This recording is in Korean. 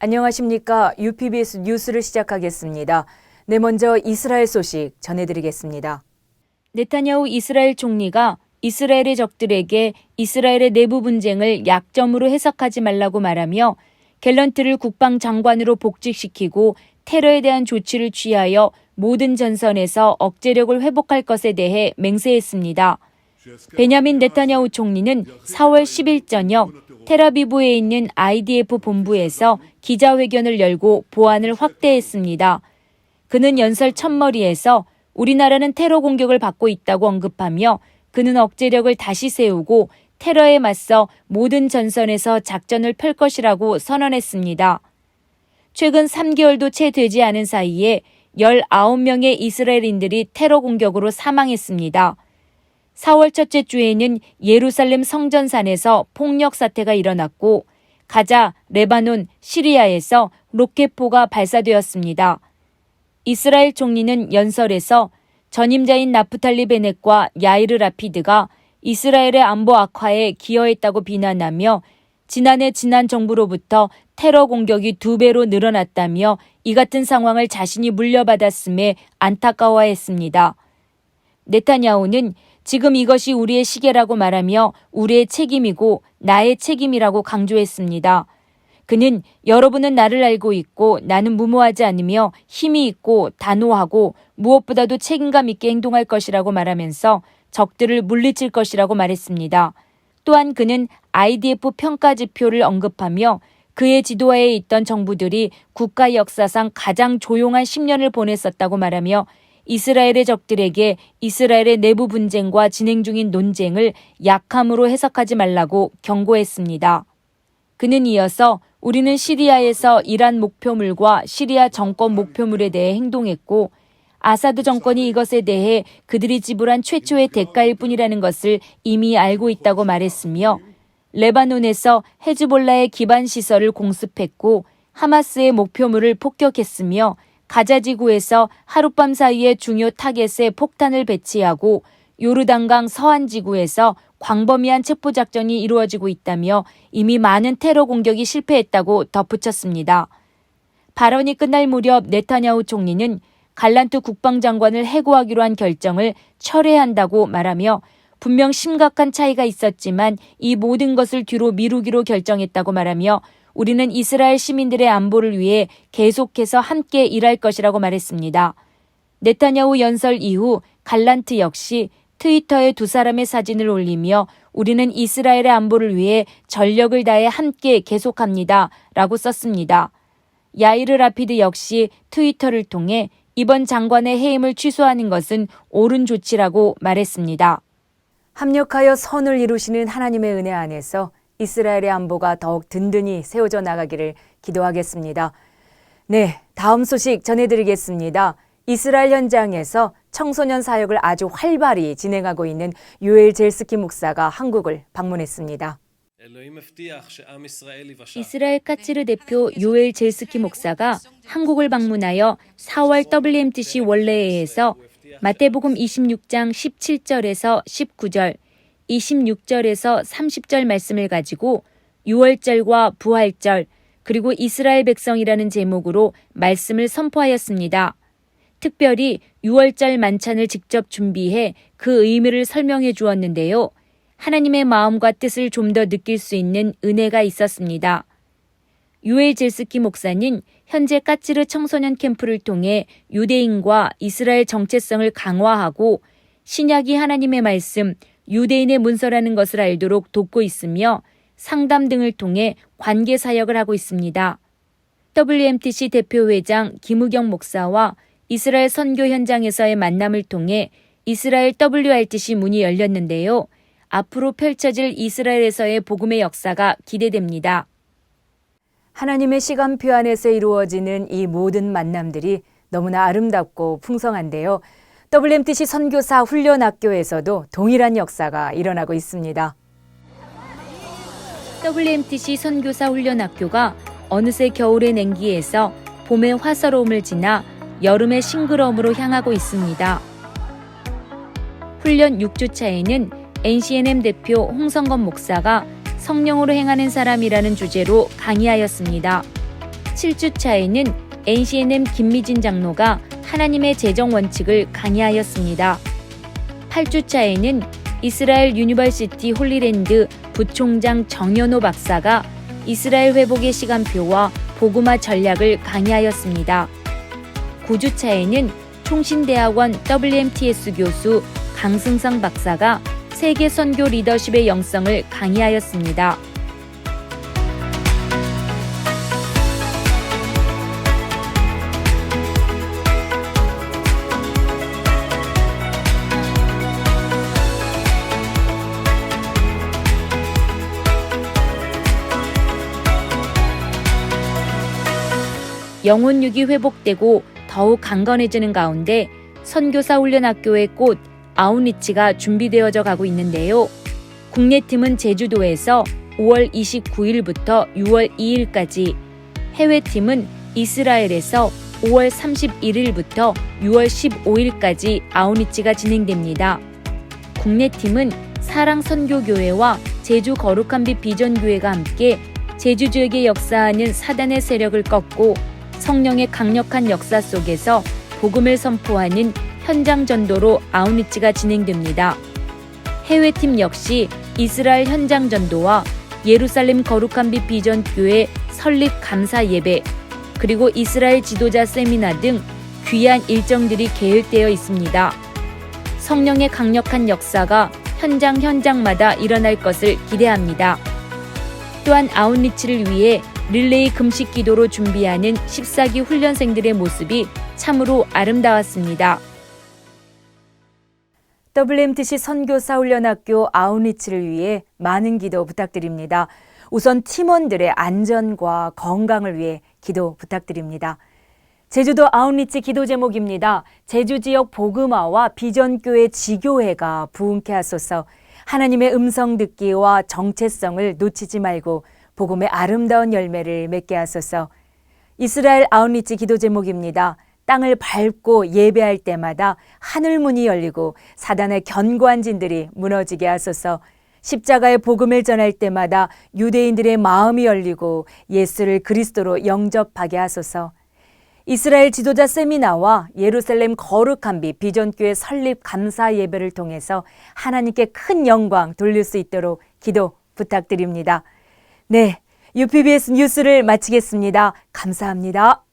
안녕하십니까. UPBS 뉴스를 시작하겠습니다. 네, 먼저 이스라엘 소식 전해드리겠습니다. 네타냐후 이스라엘 총리가 이스라엘의 적들에게 이스라엘의 내부 분쟁을 약점으로 해석하지 말라고 말하며 갤런트를 국방장관으로 복직시키고 테러에 대한 조치를 취하여 모든 전선에서 억제력을 회복할 것에 대해 맹세했습니다. 베냐민 네타냐후 총리는 4월 10일 저녁 텔아비브에 있는 IDF 본부에서 기자회견을 열고 보안을 확대했습니다. 그는 연설 첫머리에서 우리나라는 테러 공격을 받고 있다고 언급하며 그는 억제력을 다시 세우고 테러에 맞서 모든 전선에서 작전을 펼 것이라고 선언했습니다. 최근 3개월도 채 되지 않은 사이에 19명의 이스라엘인들이 테러 공격으로 사망했습니다. 4월 첫째 주에는 예루살렘 성전산에서 폭력 사태가 일어났고 가자, 레바논, 시리아에서 로켓포가 발사되었습니다. 이스라엘 총리는 연설에서 전임자인 나프탈리 베넷과 야이르 라피드가 이스라엘의 안보 악화에 기여했다고 비난하며 지난 정부로부터 테러 공격이 2배로 늘어났다며 이 같은 상황을 자신이 물려받았음에 안타까워했습니다. 네타냐후는 지금 이것이 우리의 시계라고 말하며 우리의 책임이고 나의 책임이라고 강조했습니다. 그는 여러분은 나를 알고 있고 나는 무모하지 않으며 힘이 있고 단호하고 무엇보다도 책임감 있게 행동할 것이라고 말하면서 적들을 물리칠 것이라고 말했습니다. 또한 그는 IDF 평가 지표를 언급하며 그의 지도하에 있던 정부들이 국가 역사상 가장 조용한 10년을 보냈었다고 말하며 이스라엘의 적들에게 이스라엘의 내부 분쟁과 진행 중인 논쟁을 약함으로 해석하지 말라고 경고했습니다. 그는 이어서 우리는 시리아에서 이란 목표물과 시리아 정권 목표물에 대해 행동했고 아사드 정권이 이것에 대해 그들이 지불한 최초의 대가일 뿐이라는 것을 이미 알고 있다고 말했으며 레바논에서 헤즈볼라의 기반 시설을 공습했고 하마스의 목표물을 폭격했으며 가자 지구에서 하룻밤 사이에 중요 타겟에 폭탄을 배치하고 요르단강 서안 지구에서 광범위한 체포작전이 이루어지고 있다며 이미 많은 테러 공격이 실패했다고 덧붙였습니다. 발언이 끝날 무렵 네타냐후 총리는 갈란트 국방장관을 해고하기로 한 결정을 철회한다고 말하며 분명 심각한 차이가 있었지만 이 모든 것을 뒤로 미루기로 결정했다고 말하며 우리는 이스라엘 시민들의 안보를 위해 계속해서 함께 일할 것이라고 말했습니다. 네타냐후 연설 이후 갈란트 역시 트위터에 두 사람의 사진을 올리며 우리는 이스라엘의 안보를 위해 전력을 다해 함께 계속합니다. 라고 썼습니다. 야이르 라피드 역시 트위터를 통해 이번 장관의 해임을 취소하는 것은 옳은 조치라고 말했습니다. 합력하여 선을 이루시는 하나님의 은혜 안에서 이스라엘의 안보가 더욱 든든히 세워져 나가기를 기도하겠습니다. 네, 다음 소식 전해드리겠습니다. 이스라엘 현장에서 청소년 사역을 아주 활발히 진행하고 있는 요엘 젤스키 목사가 한국을 방문했습니다. 이스라엘 까츠르 대표 요엘 젤스키 목사가 한국을 방문하여 4월 WMTC 원래회에서 마태복음 26장 17절에서 19절, 26절에서 30절 말씀을 가지고 6월절과 부활절, 그리고 이스라엘 백성이라는 제목으로 말씀을 선포하였습니다. 특별히 6월절 만찬을 직접 준비해 그 의미를 설명해 주었는데요. 하나님의 마음과 뜻을 좀 더 느낄 수 있는 은혜가 있었습니다. 요엘 젤스키 목사는 현재 까츠르 청소년 캠프를 통해 유대인과 이스라엘 정체성을 강화하고 신약이 하나님의 말씀, 유대인의 문서라는 것을 알도록 돕고 있으며 상담 등을 통해 관계 사역을 하고 있습니다. WMTC 대표회장 김우경 목사와 이스라엘 선교 현장에서의 만남을 통해 이스라엘 WRTC 문이 열렸는데요. 앞으로 펼쳐질 이스라엘에서의 복음의 역사가 기대됩니다. 하나님의 시간표 안에서 이루어지는 이 모든 만남들이 너무나 아름답고 풍성한데요. WMTC 선교사 훈련학교에서도 동일한 역사가 일어나고 있습니다. WMTC 선교사 훈련학교가 어느새 겨울의 냉기에서 봄의 화사로움을 지나 여름의 싱그러움으로 향하고 있습니다. 훈련 6주차에는 NCNM 대표 홍성건 목사가 성령으로 행하는 사람이라는 주제로 강의하였습니다. 7주 차에는 NCNM 김미진 장로가 하나님의 재정 원칙을 강의하였습니다. 8주 차에는 이스라엘 유니버시티 홀리랜드 부총장 정연호 박사가 이스라엘 회복의 시간표와 복음화 전략을 강의하였습니다. 9주 차에는 총신대학원 WMTS 교수 강승상 박사가 세계 선교 리더십의 영성을 강의하였습니다. 영혼육이 회복되고 더욱 강건해지는 가운데 선교사 훈련학교의 꽃 아웃리치가 준비되어져 가고 있는데요. 국내 팀은 제주도에서 5월 29일부터 6월 2일까지, 해외 팀은 이스라엘에서 5월 31일부터 6월 15일까지 아웃리치가 진행됩니다. 국내 팀은 사랑선교교회와 제주 거룩한 빛 비전교회가 함께 제주 지역에 역사하는 사단의 세력을 꺾고 성령의 강력한 역사 속에서 복음을 선포하는 현장 전도로 아웃리치가 진행됩니다. 해외팀 역시 이스라엘 현장 전도와 예루살렘 거룩한 빛 비전교회 설립 감사 예배, 그리고 이스라엘 지도자 세미나 등 귀한 일정들이 계획되어 있습니다. 성령의 강력한 역사가 현장마다 일어날 것을 기대합니다. 또한 아웃리치를 위해 릴레이 금식 기도로 준비하는 14기 훈련생들의 모습이 참으로 아름다웠습니다. WMTC 선교사 훈련학교 아웃리치를 위해 많은 기도 부탁드립니다. 우선 팀원들의 안전과 건강을 위해 기도 부탁드립니다. 제주도 아웃리치 기도 제목입니다. 제주 지역 복음화와 비전교회 지교회가 부흥케 하소서. 하나님의 음성 듣기와 정체성을 놓치지 말고 복음의 아름다운 열매를 맺게 하소서. 이스라엘 아웃리치 기도 제목입니다. 땅을 밟고 예배할 때마다 하늘문이 열리고 사단의 견고한 진들이 무너지게 하소서. 십자가의 복음을 전할 때마다 유대인들의 마음이 열리고 예수를 그리스도로 영접하게 하소서. 이스라엘 지도자 세미나와 예루살렘 거룩한 빛 비전교회 설립 감사 예배를 통해서 하나님께 큰 영광 돌릴 수 있도록 기도 부탁드립니다. 네, UPBS 뉴스를 마치겠습니다. 감사합니다.